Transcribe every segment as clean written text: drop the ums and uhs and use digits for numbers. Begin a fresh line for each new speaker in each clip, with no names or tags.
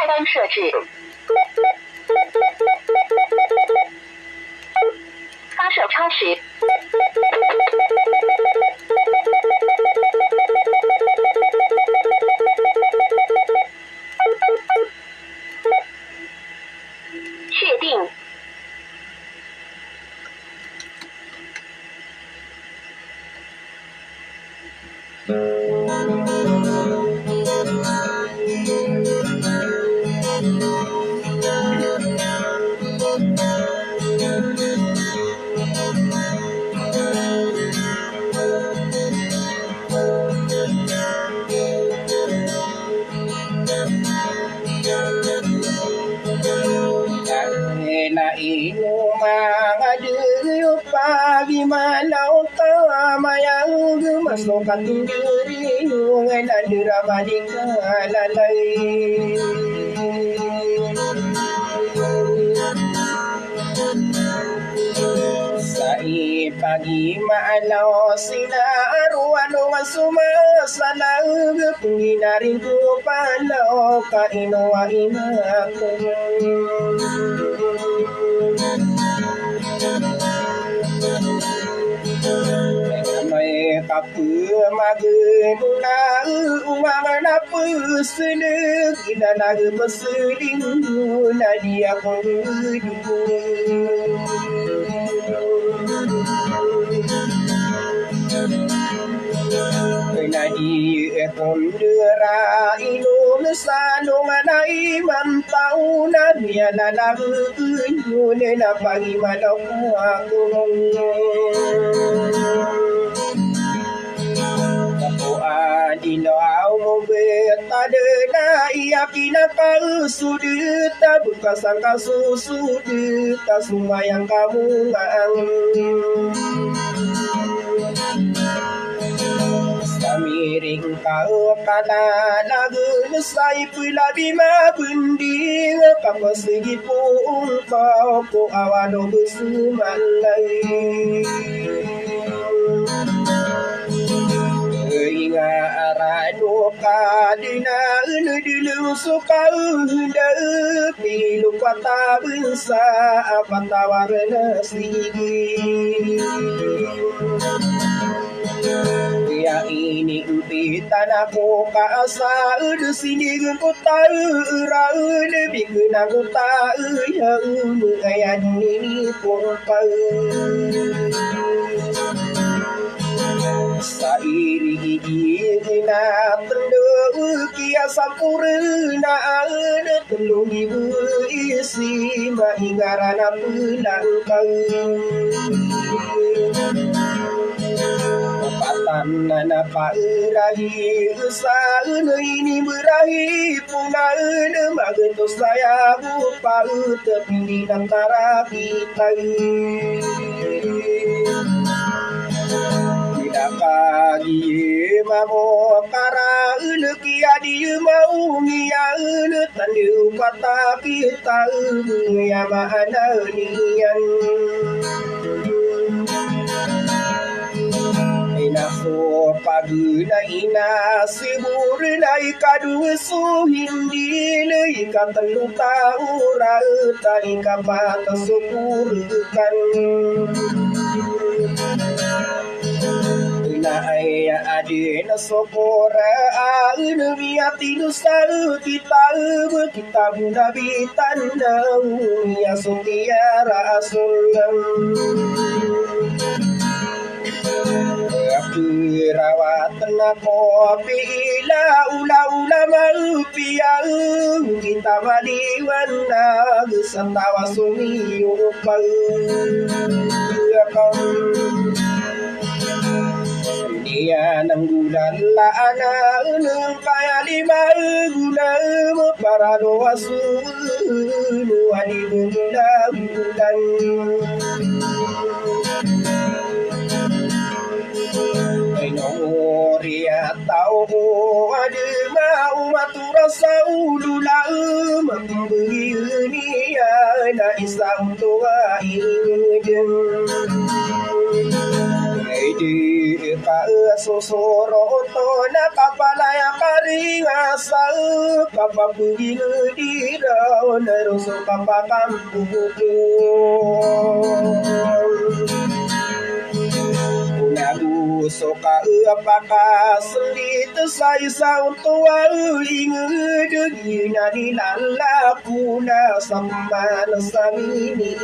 单设置。发射超时。确定。
Bagaimana utama yang masukkan diri dengan drama di kalalai. Sai pagi malau sinar wano masuma salang penginarin ku palau kaino wa imaku. Kapu maguna umana pusedek dan lagu berseling nadia kudu nadi kondera Indonesia no manai mantau nadia lagu nuna pagi malam aku Dino au betade na ia kina kau sudah tak buka sangka susu tak semua yang kamu ang samiring kau kana lagu sai pula bima bundi kamu segi pun kau awalo bersumalai arano kadina dulu suka hendak pilu kata bensa apa tawarna sigi ya ini uti tanahku kasa di sini ku tahu rau lebih kena ku tahu ya ayat ini pun sairi ina tendu kia sampurna ada telung ibu isi mahingarana pulang kau patan nana pairahi usaha ini berahi punah magetus saya bupa terpilih antara kita Kagi mamo kara kia di mau ngia tandu kata kita ya mana nian Inafu pagi na ina sibur na ikadu suhindi na ikatelu taura ta ikabata syukurkan ay adina sokora aunu biatinu saru kita bunda bitanda ya sutia rasulam rawat nako bila ula maupia kita maliwan na santawa sumi upal dia nanggulan la ana unung kaya lima guna para doa sulu ani bulan Noria tahu ada mau matura saulula memberi dunia na Islam tua idem Edi ka sosoro to na kapala ya karinga masa papa pergi di daun rusuk papa kampung lagu soka apakah selit saya saun tua ingat degina di lalaku na samman samini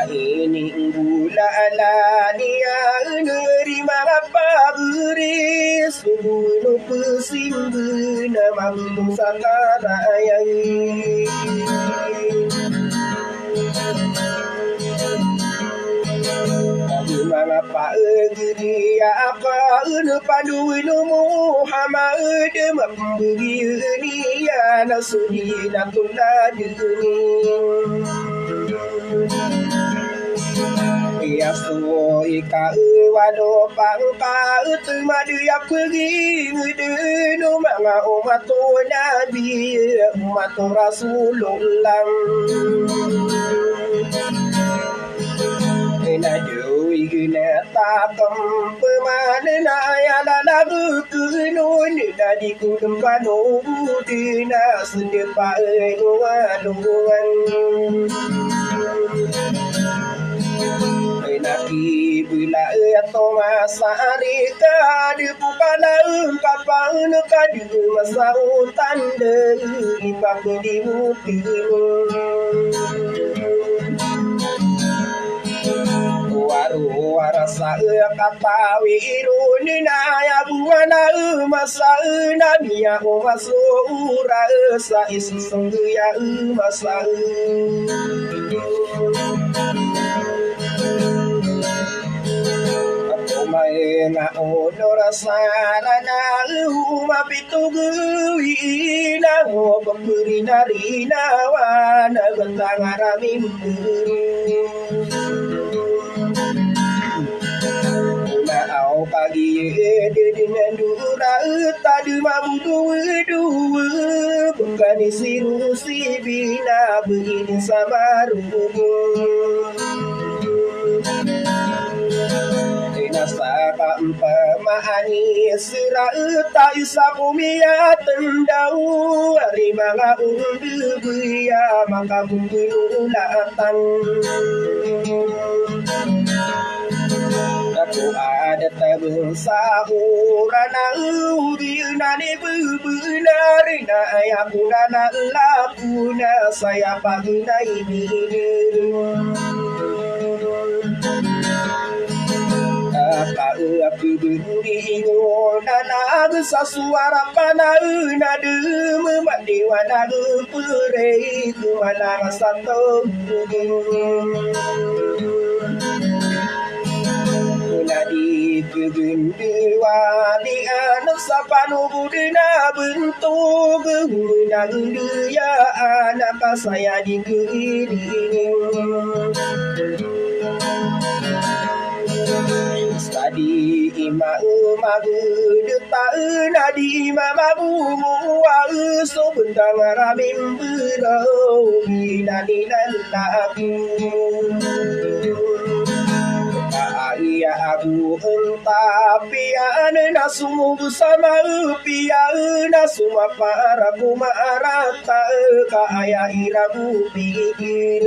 ini gula alania nerima pabri subuh pesimbu nama musakara yang mana pagi apa padu Muhammad memberi dia nasudi natuladi ya suoi ka walo pangka madu ya pergi ngedeno manga umat nabi umat rasulullah na doi guna takam pemana ya lagu kunun dari kudum kanu dina sedepa nuan naki bila atau masa rika di bukana kapang kadi masa utan dari pakai di muti warasa kata wiruni ya buana masa nabia masura sa isung ya masa mai na onora sarana mapitugi na ho pemberi narina wana bentangara mimpi na au pagi dengan dura tadi mampu dua bukan siru si bina begini samaru Saka pemahani sira ta isapumia tendau rimanga undu buya maka bulu latang aku ada tabung sahurana udina ni bubunarina aku nana lapuna saya pagina ini aku beri nana sasuara panau nadu memandiwa nadu purei kuala satu nadi kegendewa di anak sapanu budina bentuk nadu ya anak saya di kiri Tadi imau magu depa nadi mamabu wa so bentang ramim berau nadi lalaku Iya aku tapi nasumu bersama pia nasuma para kumarata kaya irabu pikir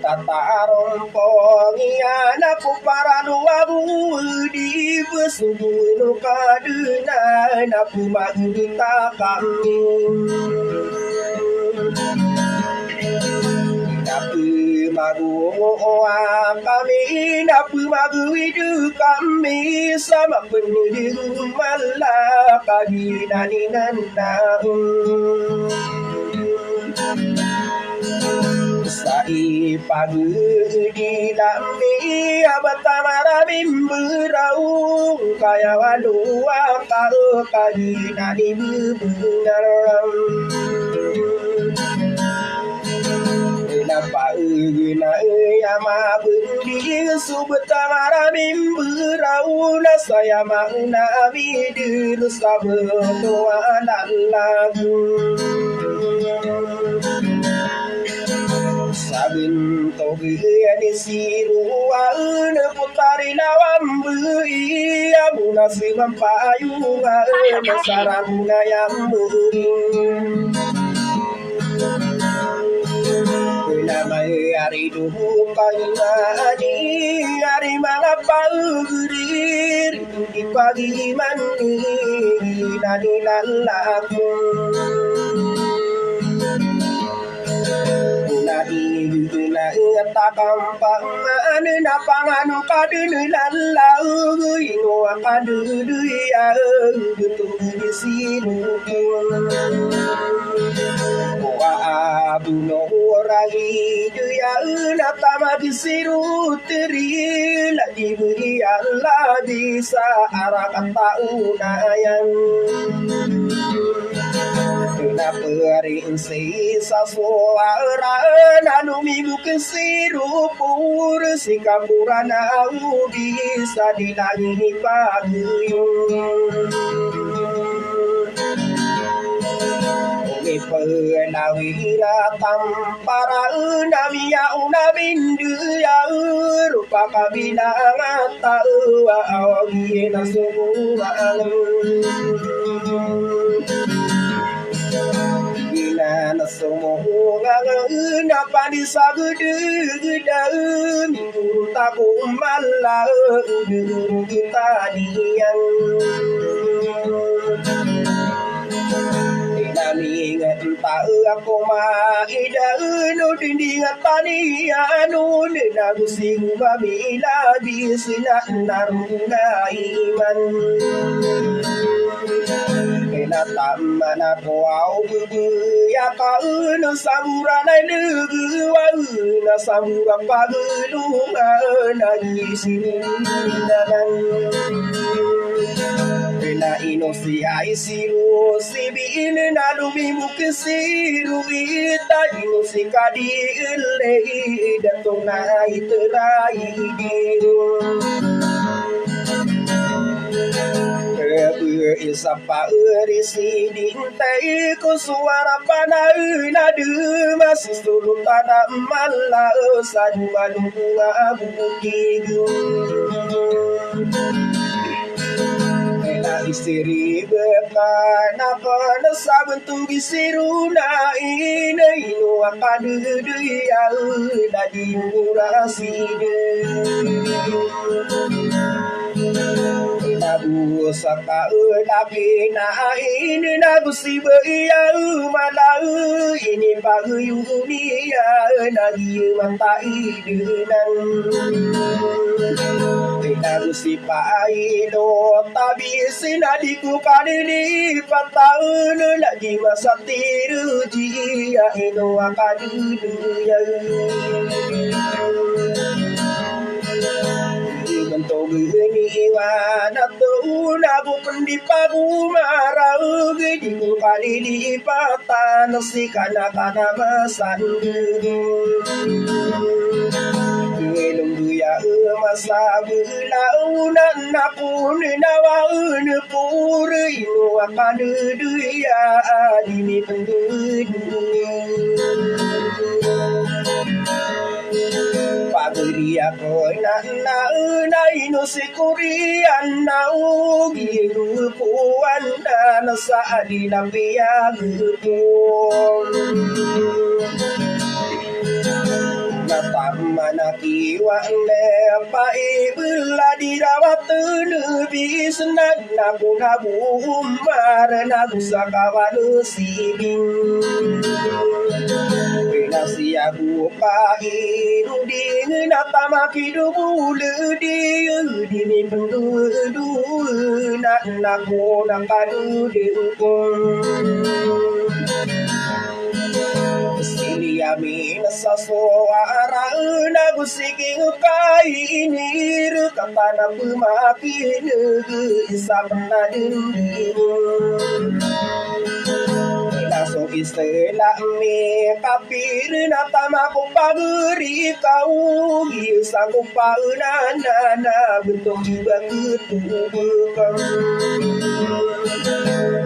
kita tarompong anakku para luabu di besubuh kadena aku magita kami Napu magu kami napu magu hidup kami sama penuh malah pagi nani nanda Sai pagi di lambi abatara bimberau kaya walu kau pagi nani benar Napa guna yama bendi subtara bimberau na saya mana bidir sabdo alagu Sabento ni siruan putari lawam bui amuna simam payungan sarabuna yang muring Namai ari duhum pangani ari mga paugurir di pagi mani nani lalakun Takampang na pangano kadun lalau ino kadun ya betul di sini wa abu no ragi ya na tama di siru teri lagi beri Allah bisa arakan taunayan na perin sisa suara nanu minggu kesiru pur si kampurana bisa dilangi paguyung Penawira tampara namiya unabindu ya rupa kabila tahu awi nasuwa na semoga na padi sagudu gudam taku malau kita diang nami ngata aku ma ida no dinding tani anu na sing babila bisna naruna iman na tamana kuau ya ka na samura na lugu wa na samura pagulu na na ino si ai siru si bin na lumi mukesiru ita ino si kadi le datong na iterai diru Isapa erisi dintai ko suara panai nadu masih surut tanah malah sadu malunga bukigu istri bekana kana sabentu gisiru na ine ino akan dia dadi murasi Nabu saka nabi na ini nabu si beia malau ini bagu dunia nadi mantai dengan Nabu si pai lo tabi sinadiku kadini patau lagi masa tiru jia ino akan dunia Bentuk ini wana tu nabu pendipagu marau di kali di patan si kana masan Ngelung ya masa bulau nan napun nawaun pur inu akan duya dini penduduk Pagria ko na ino si Korean na ugiru puan na sa adilang biyag ko Natama na kiwan le paibula dirawat nebis na buhumar na gusakawan sibing Nasiya bupa iru ding natama kidu bulu di mi pendu na ko na kadu dingkong Silia min sa suara na gusiging kainir kapana pumakin isa panadin So istela me kapir na tama ko paguri kau isa ko pa na bentuk juga ketubukang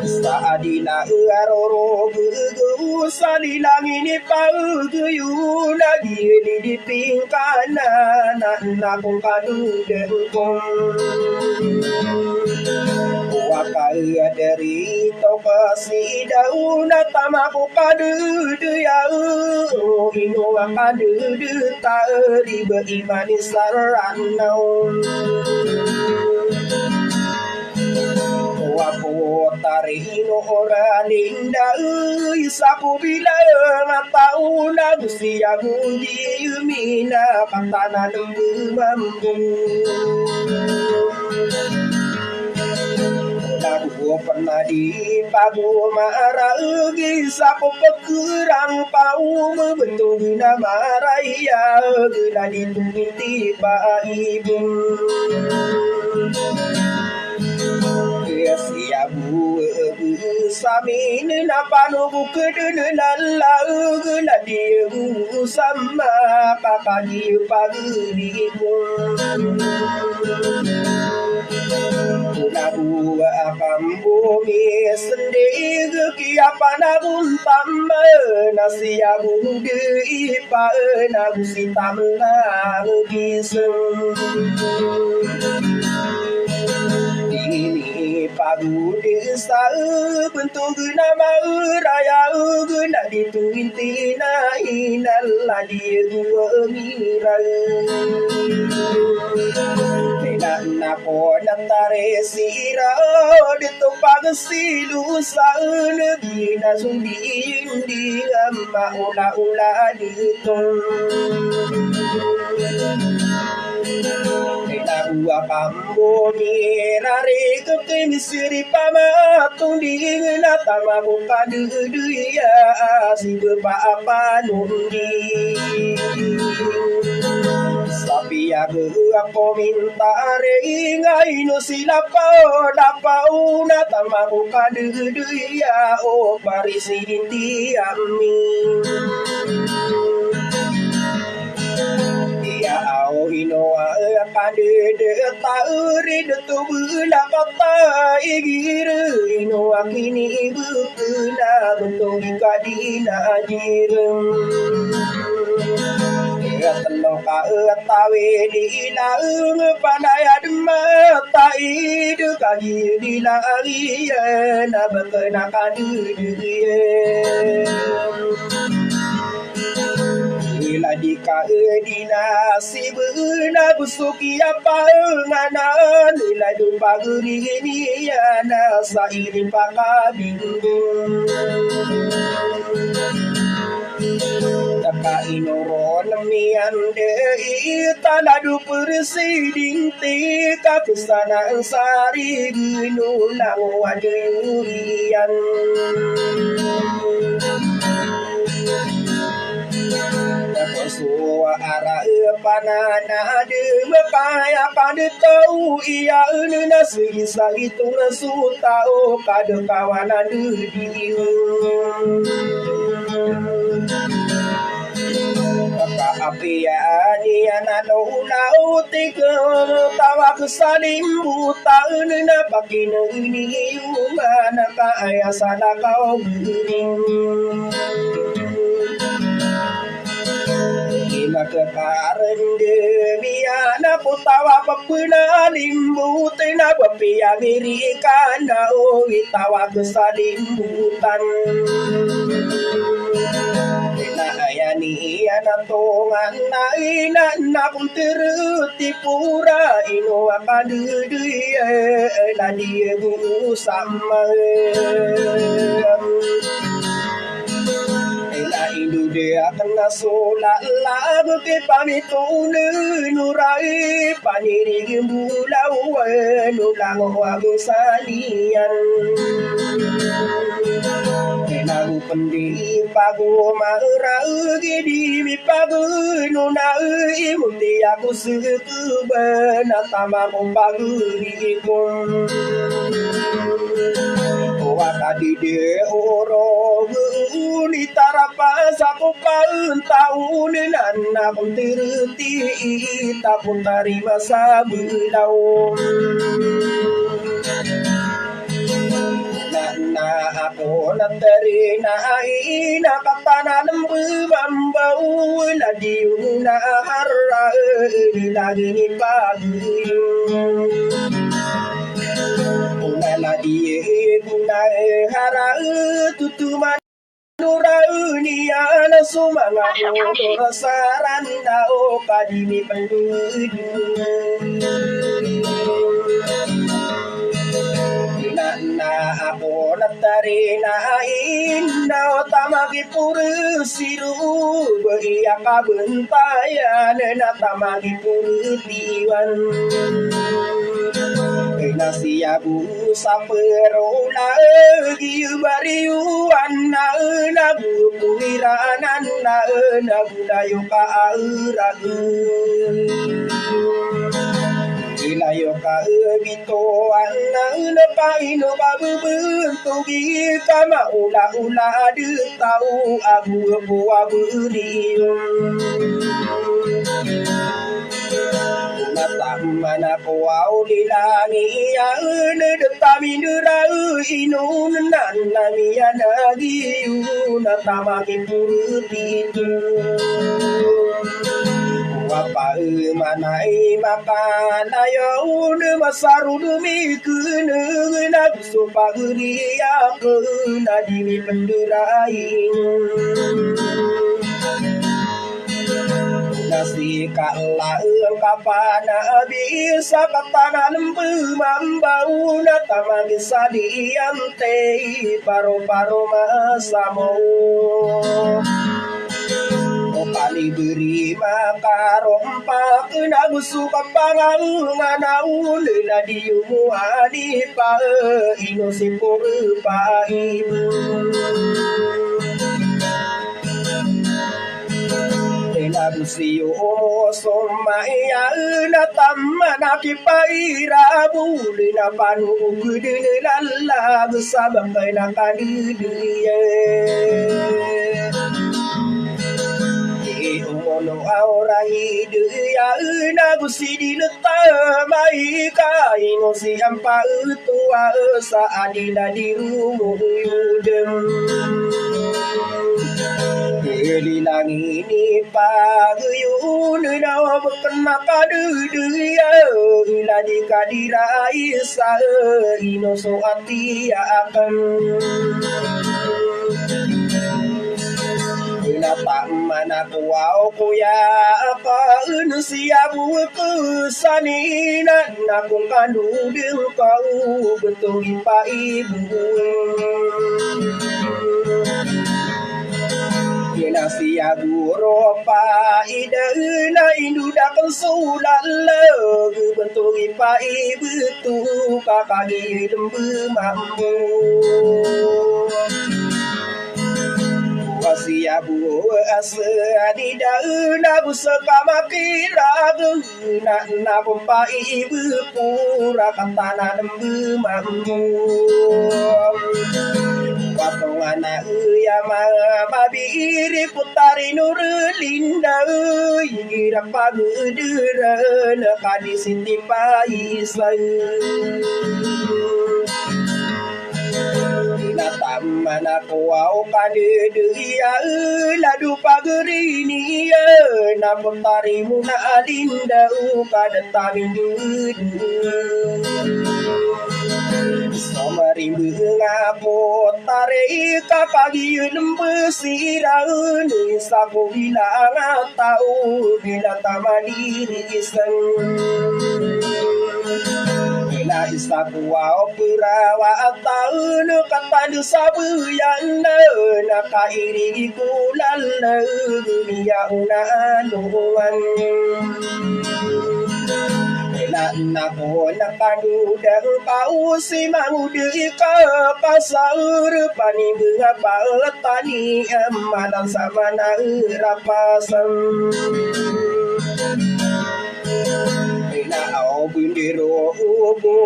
sa Adila aroro gugu salilang ini paguyun Nagili di pingkana na kung kadudengkong Wakaya dari kasi daw na tama ko kaduduyau Ino akaduduta riba-iba ni saranaw Ako tarino oraling daoy sa kubilang at taon na siya hindi umina katanan ng bumambong Naku pernah di pagu maragi sa pagkurang pau membentuk nama raya gila ditunggiti paibun Siabu samin na panubu kedela gila dia sama pakagi pagiriku Nabu akambumi sendiri kiapa nabun tamba nasiabu di pa nabu sitamla biseng Pagu desa bentuk nama raya guna ditunginti na inalla di gua mira na po natare sira dito pagsilu sa nabi na sundi di maula-ula dito Dua kambo mirari kemisiri pamatong di natama buka duya si apa nundi Sabi ako mintare ngay no sila pa dapau natama buka duya o parisin di amin Au hinoa kade de tauri de tubula kata igir hinoa kini bukuna bentuk kadina jirum Telo ka tawe di laung panaya dema tai de kagi di lari na bekena kadu Ladi ka edina si beuna busuki apa ngana nila dumpa guri ni ana sa irin pakabinggung Taka inoron mian de tanadu persiding ti kakusana sari ginu nang wadurian Suwa ara panana de mepaya pada tau ia na sisa itu nasu tau kada kawanan diu api ani ana lau tiga tawa kesalim buta na pakin ini mana ka aya sana kau Kekaren demiana putawa papuna limbu tena papia miri kana o itawa kesalimbutan Tena ayani anatongan na ina na puntiruti pura ino akaduduye na die bu sama Indu dia kena solat lagu ke pamitu nurai paniri gembulau nulang wagu salian Kenagu pendi pagu marau gedi mi pagu nunai muti aku seku benatama pagu diikung Tadi de oro ni tarapa satu paun tahun nana pun terti tak pun dari masa belau Nana ako natarinain nakatanan bambau ladiyo na harra lagi ni pagiyong unaladiye kunay harra tutuman Nuraniya na sumangato rasaran na o kadimi pandudu na ako natarinain na o tamagipuru siru Bahiya kabuntayan na tamagipurutiwan na siya sa perola giyubariuan na nagupuliranan na nagudayo kaaragun ilayo ka bitoan na napaino kabubuntugi ka maula-ula di tau abu-abu aburiyon Nataman ako au lilangiyan Detami nerau inun nanamiya nagiyu Natamaki purutitu Wapa manai makan ayaw Masaru dumi kena Nagsupa geriya kena Dimi penderain Nasi kalaang kapana bisa katanan bumambau na tamagi sa diante paro-paro masamo o paliberi makarompak nagusukan pangangan nauli na diumuani pa inosipur pa ibu Nagusiyo somaya na tama na kipaira buli na panugud nilalag sa bangkay na kanidiye Umuno aura hidiya nagusidi na tamay kaino siyang pautuwa sa adila di rumuyudem Lilang ini pagayun na makana kaduduya Iladi kadirai sa inoso ati akan Nataman ako au kuya apa siya buku saninan akong kanudil kau betul pa ibu Kena siya guro pa idana indudakan sulala bentuk pa ibetu kakagi lembu mampu Siya buo asa di dauna busaka makiragu na kumpa ibu pura kantana lembu mampu Patungan na uya mabiri putari nurulinda Ingira pagudura nakadisiti paisay Nataman ako au kadeduya ladu pagerini na putari muna alinda kadatamin dudu Samarimbu ngapot tare kapagi lembesirau Nisa ko bilang tau bila tamadiri iseng Bila isa kuwa purawa atau Katadu sabu yang nakairi kulan dunia unanuan na ko nakadudang kau si mangudi ka pasar panibunga patani amalan sama na rapasan Au bundiro ubo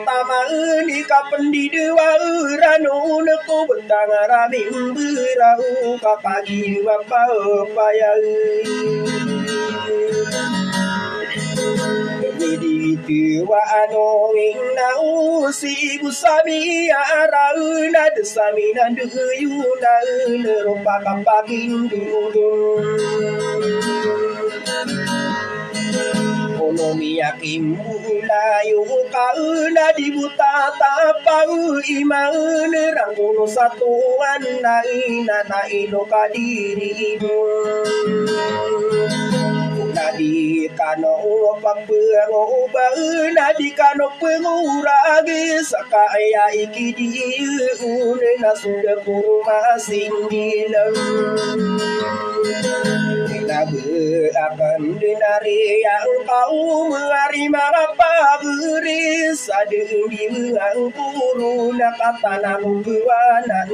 tamani kapendidewa ranu neko bentang rabim berau kapagi wapaya Di Diwa anoing nau si busami arauna desami nanduyuna nerupa kapaking dudung Onomiyakim mulayo kauna dibuta tapau iman rangkuno satuan na ino kadiri Nadi kano pagpengo ba nadi kano penguragi sakaya ikidi une na sudah kurma sindilam Nabe akan dinari yang kau menerima apa beris ada di mengang kuruna kata namu buanan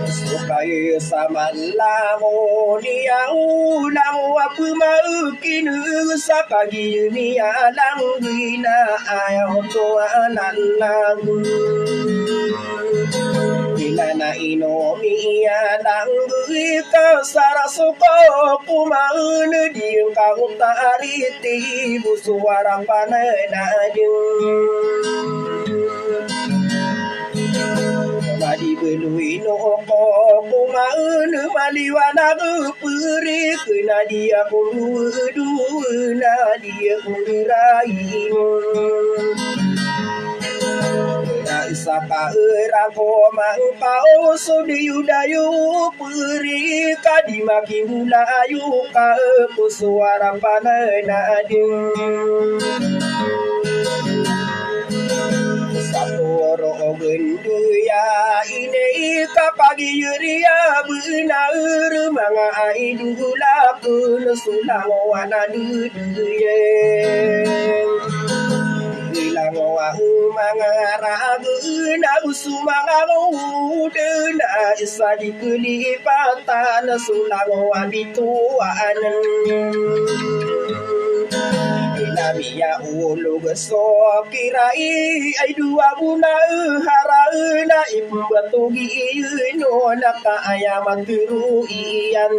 Sukai samalamo niya ulang wapu maukin sakagi niya lang gina ayaw tuanan lang Bila na inomiya lang ika sarasuko kumaun di kau tariti busuarang panadadyung Madi belui no ko kumaun maliwanag puri kena dia kudu na dia kudirain Na isa ka erako mangkao so diudayu puri kadimaki mulayu ka kusuara panadading Saporo genduya ini kapagi yuria benar mga idula kun sulang wana duduye Ilang wahu mga ragu na usu mga ude na isa di kelipatan sulang wabituan Namiya ulog so kirai ay dua buna harauna ibu batugi no nakayaman turuian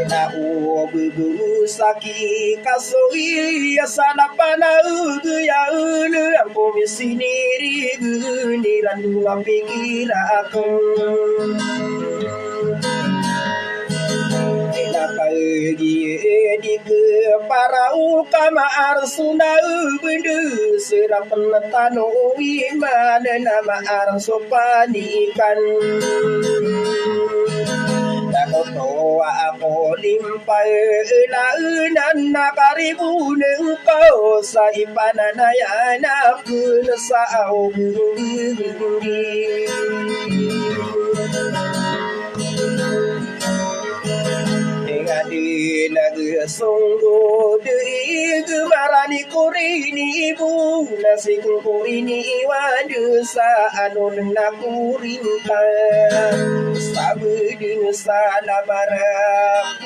na ubugu saki kasoi asana panau ya ulu ang komisiniri guniran dua pikirakun Pagi di ke parau kama arsuna bendu serap penetano iman nama arso panikan Takut toa aku limpai launan nakaribu nengkau saipanana ya nakun sao Di negeri sungguh di gemarani kurini ibu nasi kurini wadu saanun nakurinta sabudin salabarak